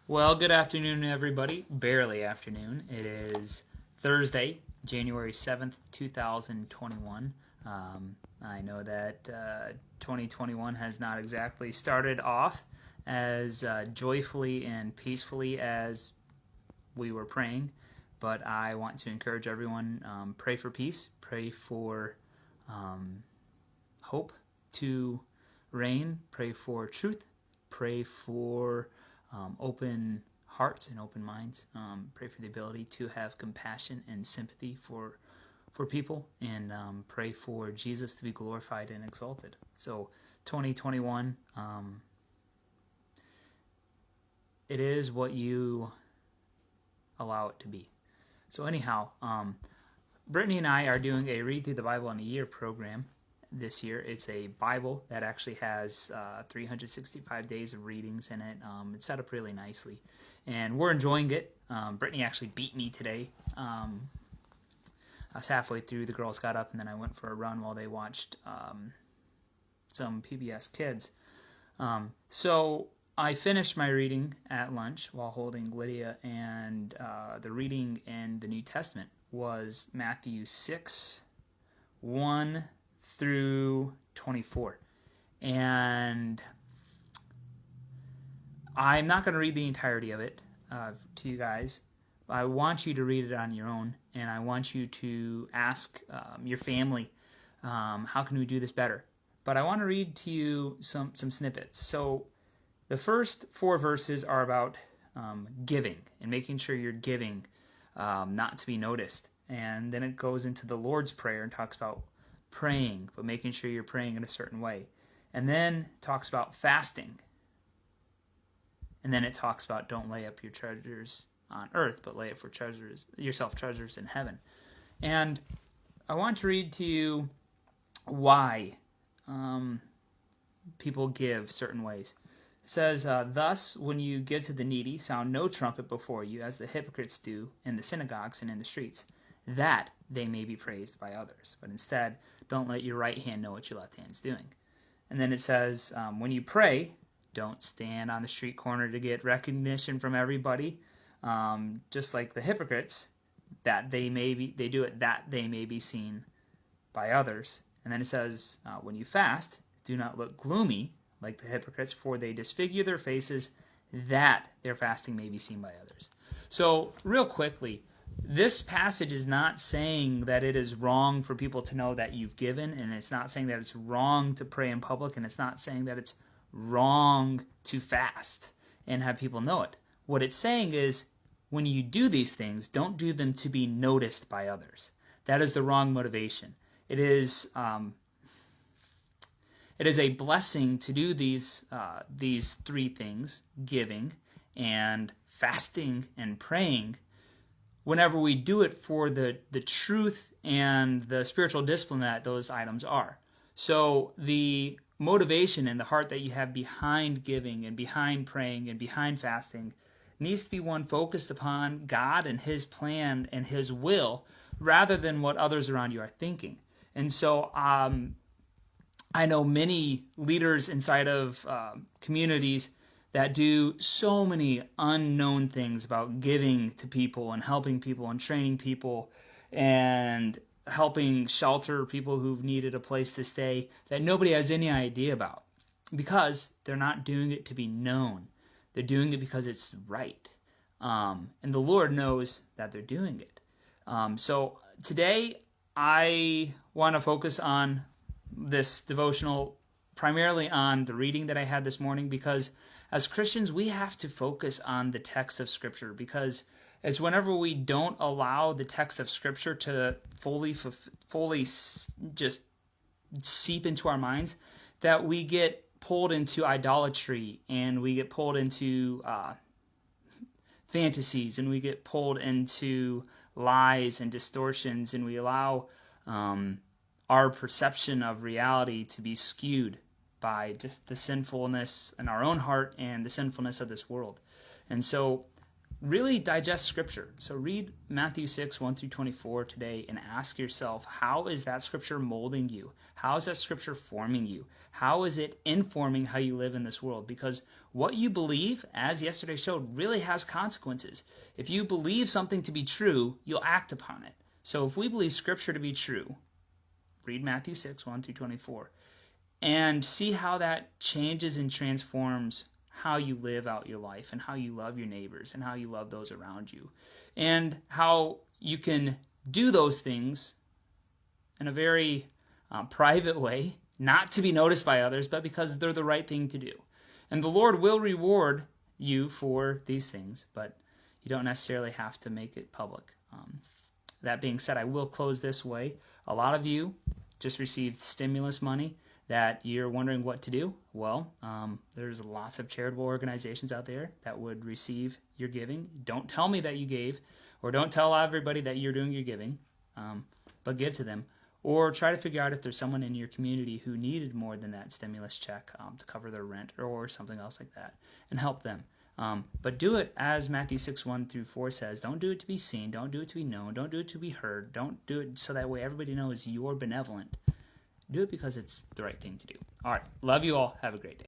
Well, good afternoon, everybody. Barely afternoon. It is Thursday, January 7th, 2021. I know that 2021 has not exactly started off as joyfully and peacefully as we were praying, but I want to encourage everyone, pray for peace, pray for hope to reign, pray for truth, pray for open hearts and open minds. Pray for the ability to have compassion and sympathy for people, and pray for Jesus to be glorified and exalted. So 2021, it is what you allow it to be. So anyhow, Brittany and I are doing a Read Through the Bible in a Year program this year. It's a Bible that actually has 365 days of readings in it. It's set up really nicely, and we're enjoying it. Brittany actually beat me today. I was halfway through. The girls got up, and then I went for a run while they watched some PBS Kids. So I finished my reading at lunch while holding Lydia, and the reading in the New Testament was Matthew 6, 1 through 24. And I'm not going to read the entirety of it to you guys. I want you to read it on your own, and I want you to ask your family, how can we do this better? But I want to read to you some snippets. So the first 4 verses are about giving and making sure you're giving not to be noticed. And then it goes into the Lord's Prayer and talks about praying, but making sure you're praying in a certain way. And then talks about fasting. And then it talks about don't lay up your treasures on earth, but lay it for yourself treasures in heaven. And I want to read to you why people give certain ways. It says, thus, when you give to the needy, sound no trumpet before you, as the hypocrites do in the synagogues and in the streets, that they may be praised by others. But instead, don't let your right hand know what your left hand's doing. And then it says, when you pray, don't stand on the street corner to get recognition from everybody, just like the hypocrites, that they do it that they may be seen by others. And then it says, when you fast, do not look gloomy like the hypocrites, for they disfigure their faces, that their fasting may be seen by others. So, real quickly, this passage is not saying that it is wrong for people to know that you've given, and it's not saying that it's wrong to pray in public, and it's not saying that it's wrong to fast and have people know it. What it's saying is, when you do these things, don't do them to be noticed by others. That is the wrong motivation. It is a blessing to do these 3 things, giving and fasting and praying, whenever we do it for the truth and the spiritual discipline that those items are. So the motivation and the heart that you have behind giving and behind praying and behind fasting needs to be one focused upon God and His plan and His will, rather than what others around you are thinking. And so I know many leaders inside of communities that do so many unknown things about giving to people and helping people and training people and helping shelter people who've needed a place to stay that nobody has any idea about, because they're not doing it to be known. They're doing it because it's right. And the Lord knows that they're doing it. So today I want to focus on this devotional primarily on the reading that I had this morning, because as Christians we have to focus on the text of Scripture, because it's whenever we don't allow the text of Scripture to fully just seep into our minds that we get pulled into idolatry, and we get pulled into fantasies, and we get pulled into lies and distortions, and we allow our perception of reality to be skewed by just the sinfulness in our own heart and the sinfulness of this world. And so really digest Scripture. So read Matthew 6, 1 through 24 today and ask yourself, how is that Scripture molding you? How is that Scripture forming you? How is it informing how you live in this world? Because what you believe, as yesterday showed, really has consequences. If you believe something to be true, you'll act upon it. So if we believe Scripture to be true, read Matthew 6, 1 through 24, and see how that changes and transforms how you live out your life and how you love your neighbors and how you love those around you, and how you can do those things in a very private way, not to be noticed by others, but because they're the right thing to do. And the Lord will reward you for these things, but you don't necessarily have to make it public. That being said, I will close this way. A lot of you just received stimulus money that you're wondering what to do. Well, there's lots of charitable organizations out there that would receive your giving. Don't tell me that you gave, or don't tell everybody that you're doing your giving, but give to them. Or try to figure out if there's someone in your community who needed more than that stimulus check to cover their rent or something else like that, and help them. But do it as Matthew 6, 1 through 4 says. Don't do it to be seen. Don't do it to be known. Don't do it to be heard. Don't do it so that way everybody knows you're benevolent. Do it because it's the right thing to do. All right. Love you all. Have a great day.